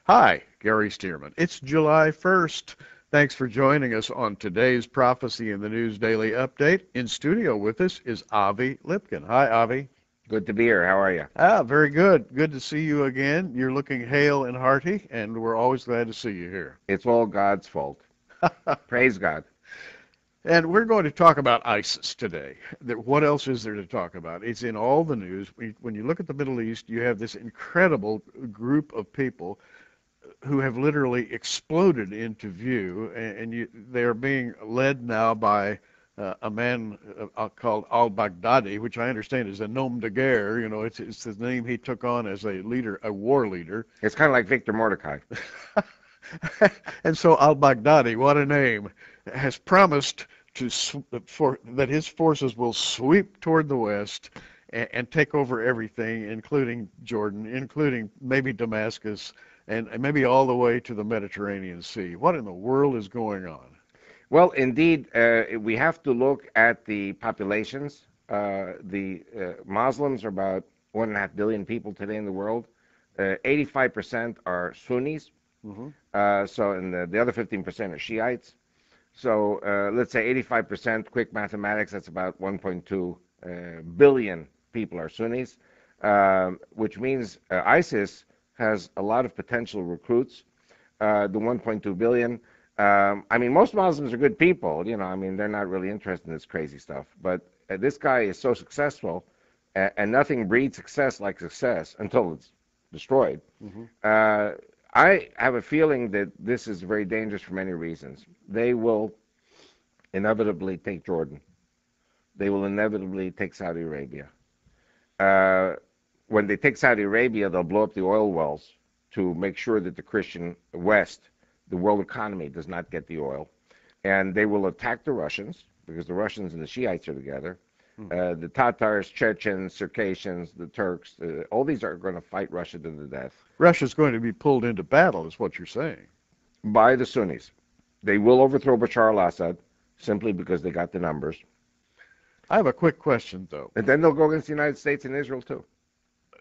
Hi, Gary Stearman. It's July 1st. Thanks for joining us on today's Prophecy in the News Daily Update. In studio with us is Avi Lipkin. Hi, Avi. Good to be here. How are you? Very good. Good to see you again. You're looking hale and hearty, and we're always glad to see you here. It's all God's fault. Praise God. And we're going to talk about ISIS today. What else is there to talk about? It's in all the news. When you look at the Middle East, you have this incredible group of people who have literally exploded into view, and they are being led now by a man called al-Baghdadi, which I understand is a nom de guerre. You know, it's the name he took on as a leader, a war leader. It's kind of like Victor Mordecai. And so al-Baghdadi, what a name, has promised that his forces will sweep toward the west and take over everything, including Jordan, including maybe Damascus, and maybe all the way to the Mediterranean Sea. What in the world is going on? Well, indeed, we have to look at the populations. The Muslims are about 1.5 billion people today in the world. 85% are Sunnis. Mm-hmm. And the other 15% are Shiites. So let's say 85%, quick mathematics, that's about 1.2 billion people are Sunnis, which means ISIS has a lot of potential recruits, the 1.2 billion. I mean, most Muslims are good people, you know, I mean, they're not really interested in this crazy stuff. But this guy is so successful, and nothing breeds success like success until it's destroyed. Mm-hmm. I have a feeling that this is very dangerous for many reasons. They will inevitably take Jordan. They will inevitably take Saudi Arabia. When they take Saudi Arabia, they'll blow up the oil wells to make sure that the Christian West, the world economy, does not get the oil. And they will attack the Russians, because the Russians and the Shiites are together. The Tatars, Chechens, Circassians, the Turks, all these are going to fight Russia to the death. Russia's going to be pulled into battle, is what you're saying. By the Sunnis. They will overthrow Bashar al-Assad simply because they got the numbers. I have a quick question, though. And then they'll go against the United States and Israel, too.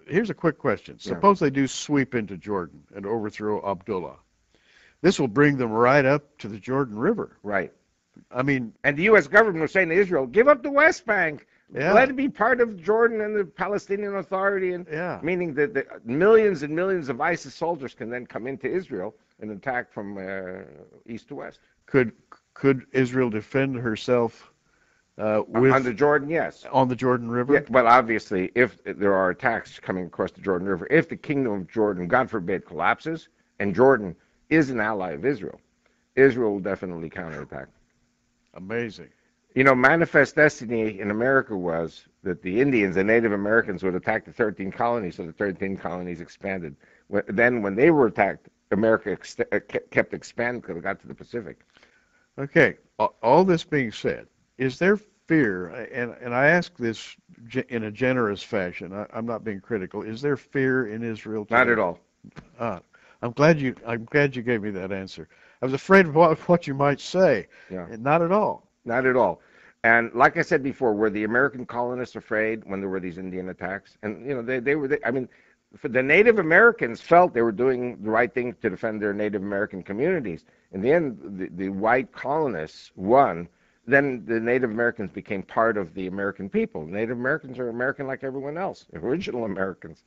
Here's a quick question. Suppose they do sweep into Jordan and overthrow Abdullah. This will bring them right up to the Jordan River. Right. I mean... And the U.S. government was saying to Israel, give up the West Bank. Yeah. Let it be part of Jordan and the Palestinian Authority. And yeah. Meaning that the millions and millions of ISIS soldiers can then come into Israel and attack from east to west. Could Israel defend herself on the Jordan? Yes. On the Jordan River? Yeah, well, obviously, if there are attacks coming across the Jordan River, if the kingdom of Jordan, God forbid, collapses, and Jordan is an ally of Israel, Israel will definitely counterattack. Amazing. You know, manifest destiny in America was that the Indians, the Native Americans, would attack the 13 colonies, so the 13 colonies expanded. Then when they were attacked, America kept expanding until it got to the Pacific. Okay, all this being said, is there fear, and I ask this in a generous fashion, I'm not being critical, is there fear in Israel today? Not at all. I'm glad you gave me that answer. I was afraid of what you might say. Yeah. Not at all. Not at all. And like I said before, were the American colonists afraid when there were these Indian attacks? And, you know, I mean, for the Native Americans felt they were doing the right thing to defend their Native American communities. In the end, the white colonists won. Then the Native Americans became part of the American people. Native Americans are American like everyone else, original Americans.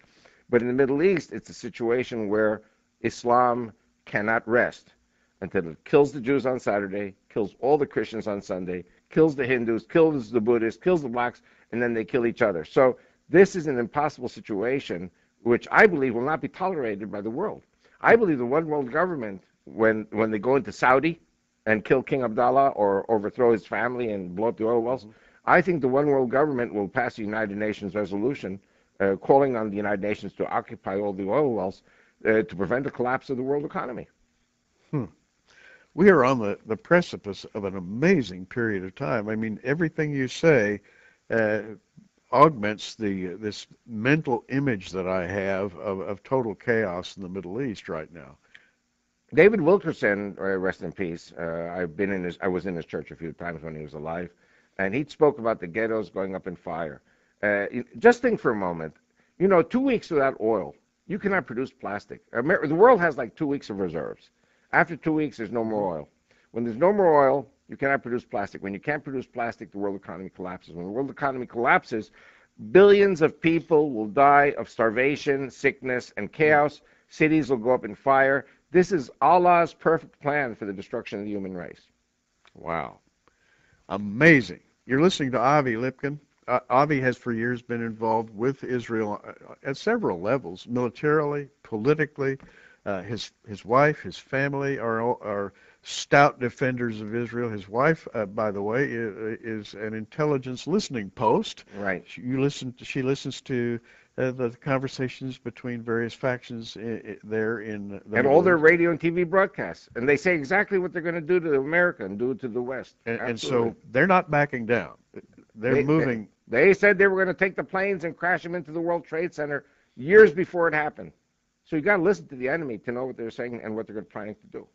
But in the Middle East, it's a situation where Islam cannot rest until it kills the Jews on Saturday, kills all the Christians on Sunday, kills the Hindus, kills the Buddhists, kills the blacks, and then they kill each other. So this is an impossible situation, which I believe will not be tolerated by the world. I believe the one world government, when they go into Saudi and kill King Abdullah or overthrow his family and blow up the oil wells, I think the one world government will pass a United Nations resolution calling on the United Nations to occupy all the oil wells to prevent the collapse of the world economy. We are on the precipice of an amazing period of time. I mean, everything you say augments this mental image that I have of total chaos in the Middle East right now. David Wilkerson, rest in peace. I was in his church a few times when he was alive, and he spoke about the ghettos going up in fire. Just think for a moment. You know, 2 weeks without oil You cannot produce plastic. The world has like 2 weeks of reserves. After 2 weeks, there's no more oil. When there's no more oil, you cannot produce plastic. When you can't produce plastic, the world economy collapses. When the world economy collapses, billions of people will die of starvation, sickness, and chaos. Cities will go up in fire. This is Allah's perfect plan for the destruction of the human race. Wow. Amazing. You're listening to Avi Lipkin. Avi has for years been involved with Israel at several levels, militarily, politically. His wife, his family are stout defenders of Israel. His wife, by the way, is an intelligence listening post. Right. She listens to the conversations between various factions there in the and all their radio and TV broadcasts, and they say exactly what they're going to do to America and do to the West. And so they're not backing down. They're moving. They said they were going to take the planes and crash them into the World Trade Center years before it happened. So you got to listen to the enemy to know what they're saying and what they're planning to do.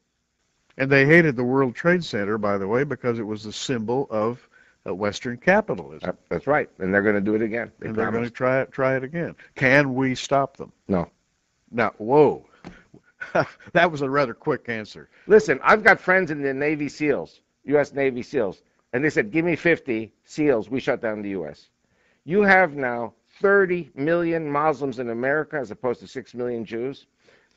And they hated the World Trade Center, by the way, because it was the symbol of Western capitalism. That's right, and they're going to do it again. They're going to try it again. Can we stop them? No. Now, whoa, that was a rather quick answer. Listen, I've got friends in the Navy SEALs, U.S. Navy SEALs, and they said, give me 50 SEALs, we shut down the U.S. You have now 30 million Muslims in America as opposed to 6 million Jews.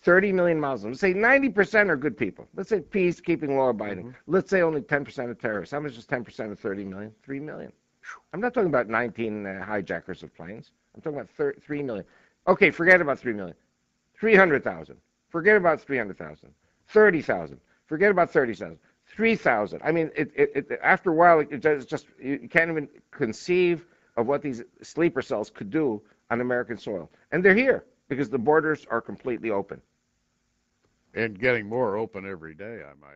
30 million Muslims. Let's say 90% are good people. Let's say peacekeeping, law-abiding. Let's say only 10% are terrorists. How much is 10% of 30 million? 3 million. I'm not talking about 19 hijackers of planes. I'm talking about 3 million. Okay, forget about 3 million. 300,000. Forget about 300,000. 30,000. Forget about 30,000. 3,000. I mean, after a while, it's just you can't even conceive of what these sleeper cells could do on American soil. And they're here because the borders are completely open. And getting more open every day, I might